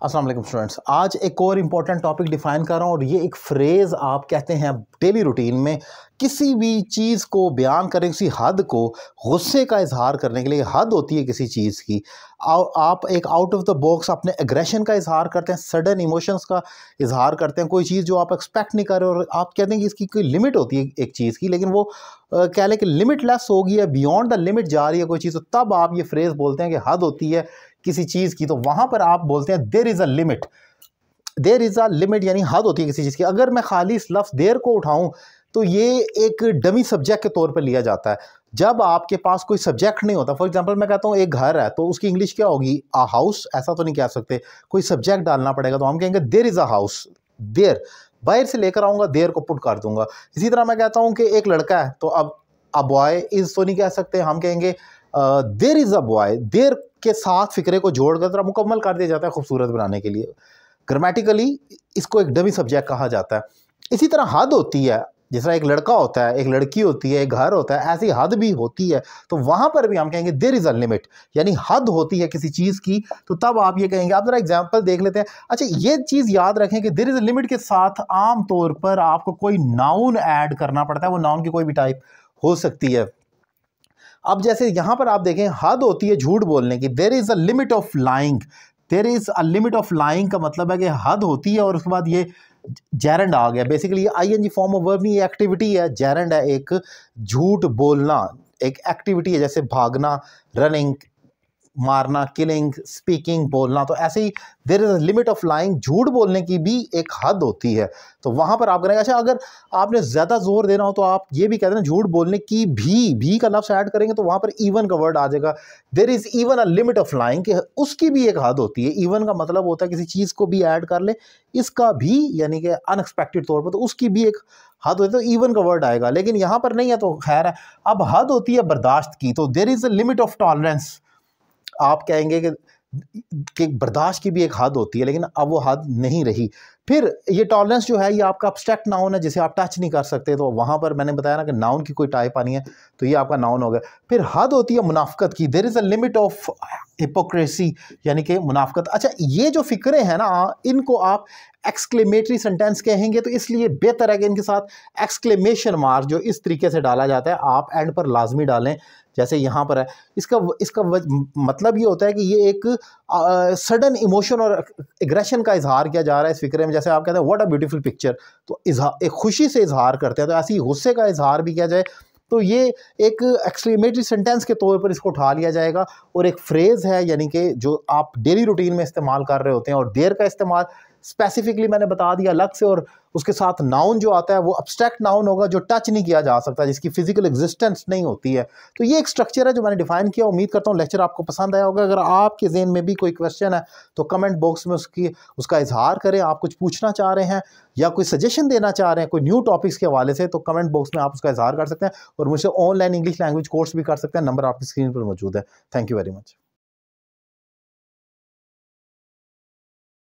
अस्सलाम वालेकुम स्टूडेंट्स, आज एक और इम्पॉर्टेंट टॉपिक डिफाइन कर रहा हूँ और ये एक फ्रेज़ आप कहते हैं डेली रूटीन में किसी भी चीज़ को बयान करें, किसी हद को, गुस्से का इजहार करने के लिए हद होती है किसी चीज़ की। आप एक आउट ऑफ द बॉक्स अपने एग्रेशन का इजहार करते हैं, सडन इमोशंस का इजहार करते हैं, कोई चीज़ जो आप एक्सपेक्ट नहीं कर रहे और आप कहते हैं कि इसकी कोई लिमिट होती है एक चीज़ की, लेकिन वो कह लें कि लिमिटलेस होगी या बियॉन्ड द लिमिट जा रही है कोई चीज़, तो तब आप ये फ्रेज़ बोलते हैं कि हद होती है किसी चीज़ की। तो वहाँ पर आप बोलते हैं there is a limit. There is a limit यानी हद होती है किसी चीज़ की। अगर मैं खाली इस लफ्ज़ देयर को उठाऊं तो ये एक डमी सब्जेक्ट के तौर पर लिया जाता है। जब आपके पास कोई सब्जेक्ट नहीं होता, फॉर एग्जांपल मैं कहता हूँ एक घर है, तो उसकी इंग्लिश क्या होगी? A house. ऐसा तो नहीं कह सकते, कोई सब्जेक्ट डालना पड़ेगा, तो हम कहेंगे there is a house. There बाहर से लेकर आऊँगा, देयर को पुट कर दूंगा। इसी तरह मैं कहता हूँ कि एक लड़का है, तो अब अ बॉय इज़ तो नहीं कह सकते, हम कहेंगे there is a boy. There के साथ फिक्रे को जोड़कर तरह मुकम्मल कर दिया जाता है खूबसूरत बनाने के लिए। ग्रामेटिकली इसको एक डमी सब्जेक्ट कहा जाता है। इसी तरह हद होती है, जिस तरह एक लड़का होता है, एक लड़की होती है, एक घर होता है, ऐसी हद भी होती है। तो वहाँ पर भी हम कहेंगे देयर इज़ अ लिमिट, यानी हद होती है किसी चीज़ की। तो तब आप ये कहेंगे। आप ज़रा एग्जाम्पल देख लेते हैं। अच्छा, ये चीज़ याद रखें कि देयर इज़ अ लिमिट के साथ आम तौर पर आपको कोई नाउन ऐड करना पड़ता है। वो नाउन की कोई भी टाइप हो सकती है। अब जैसे यहाँ पर आप देखें, हद होती है झूठ बोलने की। There is a limit of lying. There is a limit of lying का मतलब है कि हद होती है, और उसके बाद ये जेरेंड आ गया। Basically ING form of verb नहीं, ये एक्टिविटी है। जेरेंड है एक झूठ बोलना, एक एक्टिविटी है, जैसे भागना, रनिंग, मारना, किलिंग, स्पीकिंग, बोलना। तो ऐसे ही there is a limit of lying, झूठ बोलने की भी एक हद होती है। तो वहाँ पर आप करेंगे। अच्छा, अगर आपने ज़्यादा जोर देना हो तो आप ये भी कहते हैं झूठ बोलने की भी का लफ्ज़ ऐड करेंगे, तो वहाँ पर इवन का वर्ड आ जाएगा। There is even a limit of lying, कि उसकी भी एक हद होती है। इवन का मतलब होता है किसी चीज़ को भी ऐड कर ले, इसका भी, यानी कि अनएक्सपेक्टेड तौर पर, तो उसकी भी एक हद होती है, तो इवन का वर्ड आएगा। लेकिन यहाँ पर नहीं है, तो खैर है। अब हद होती है बर्दाश्त की, तो there is a limit of tolerance. आप कहेंगे कि बर्दाश्त की भी एक हद होती है, लेकिन अब वो हद नहीं रही। फिर ये टॉलरेंस जो है, ये आपका एब्स्ट्रैक्ट नाउन है, जिसे आप टच नहीं कर सकते। तो वहाँ पर मैंने बताया ना कि नाउन की कोई टाइप आनी है, तो ये आपका नाउन हो गया। फिर हद होती है मुनाफकत की। There is a limit of hypocrisy, यानी कि मुनाफकत। अच्छा, ये जो फिक्रे हैं ना, इनको आप एक्सक्लेमेटरी सेंटेंस कहेंगे, तो इसलिए बेहतर है कि इनके साथ एक्सक्लेमेशन मार्क जो इस तरीके से डाला जाता है, आप एंड पर लाजमी डालें, जैसे यहाँ पर है। इसका मतलब ये होता है कि ये एक सडन इमोशन और एग्रेशन का इजहार किया जा रहा है इस फिक्रे में। जैसे आप कहते हैं व्हाट अ ब्यूटीफुल पिक्चर, तो एक खुशी से इजहार करते हैं। तो ऐसे ही गुस्से का इजहार भी किया जाए, तो ये एक एक्सक्लेमेटरी सेंटेंस के तौर पर इसको उठा लिया जाएगा। और एक फ्रेज़ है, यानी कि जो आप डेली रूटीन में इस्तेमाल कर रहे होते हैं। और देयर का इस्तेमाल स्पेसिफिकली मैंने बता दिया अलग से, और उसके साथ नाउन जो आता है वो अब्स्ट्रैक्ट नाउन होगा, जो टच नहीं किया जा सकता, जिसकी फिजिकल एग्जिस्टेंस नहीं होती है। तो ये एक स्ट्रक्चर है जो मैंने डिफाइन किया। उम्मीद करता हूँ लेक्चर आपको पसंद आया होगा। अगर आपके ज़हन में भी कोई क्वेश्चन है तो कमेंट बॉक्स में उसका इजहार करें। आप कुछ पूछना चाह रहे हैं या कोई सजेशन देना चाह रहे हैं कोई न्यू टॉपिक्स के हवाले से, तो कमेंट बॉक्स में आप उसका इजहार कर सकते हैं। और मुझसे ऑनलाइन इंग्लिश लैंग्वेज कोर्स भी कर सकते हैं। नंबर आपकी स्क्रीन पर मौजूद है। Thank you very much.